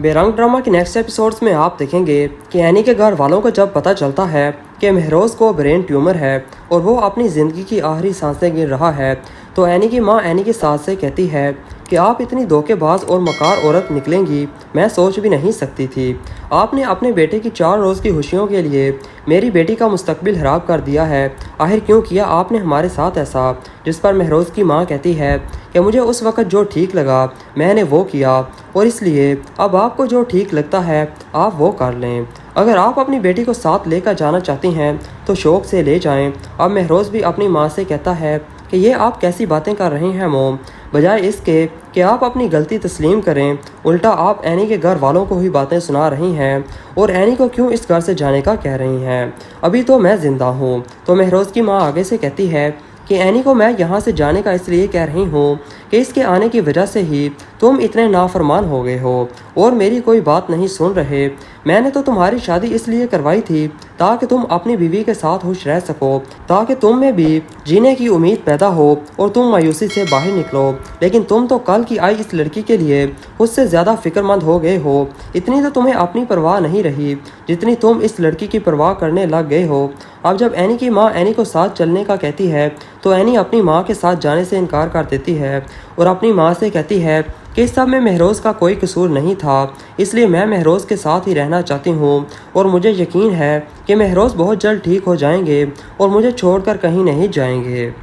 बेरंग ड्रामा के next episodes में आप देखेंगे कि एनी के घर वालों को जब पता चलता है कि महरोज़ को ब्रेन ट्यूमर है और वो अपनी ज़िंदगी की आखिरी सांसें गिन रहा है, तो एनी की मां एनी की सास से कहती है कि आप इतनी धोखेबाज और मकार औरत निकलेंगी, मैं सोच भी नहीं सकती थी। आपने अपने बेटे की 4 रोज़ की खुशियों के लिए मेरी बेटी का मुस्तकबिल खराब कर दिया है। आखिर क्यों किया आपने हमारे साथ ऐसा? जिस पर महरोज़ की मां कहती है कि मुझे उस वक़्त जो ठीक लगा मैंने वो किया, और इसलिए अब आपको जो ठीक लगता है आप वो कर लें। अगर आप अपनी बेटी को साथ लेकर जाना चाहती हैं तो शौक़ से ले जाएं। अब महरोज़ भी अपनी मां से कहता है कि ये आप कैसी बातें कर रही हैं मोम, बजाय इसके कि आप अपनी गलती तस्लीम करें, उल्टा आप एनी के घर वालों को ही बातें सुना रही हैं और एनी को क्यों इस घर से जाने का कह रही हैं। अभी तो मैं ज़िंदा हूँ। तो महरोज़ की माँ आगे से कहती है कि एनी को मैं यहाँ से जाने का इसलिए कह रही हूँ कि इसके आने की वजह से ही तुम इतने नाफरमान हो गए हो और मेरी कोई बात नहीं सुन रहे। मैंने तो तुम्हारी शादी इसलिए करवाई थी ताकि तुम अपनी बीवी के साथ खुश रह सको, ताकि तुम में भी जीने की उम्मीद पैदा हो और तुम मायूसी से बाहर निकलो। लेकिन तुम तो कल की आई इस लड़की के लिए उससे ज़्यादा फिक्रमंद हो गए हो। इतनी तो तुम्हें अपनी परवाह नहीं रही जितनी तुम इस लड़की की परवाह करने लग गए हो। अब जब एनी की माँ एनी को साथ चलने का कहती है तो एनी अपनी माँ के साथ जाने से इनकार कर देती है और अपनी माँ से कहती है कि इस सब में महरोज़ का कोई कसूर नहीं था, इसलिए मैं महरोज़ के साथ ही रहना चाहती हूँ और मुझे यकीन है कि महरोज़ बहुत जल्द ठीक हो जाएंगे और मुझे छोड़कर कहीं नहीं जाएंगे।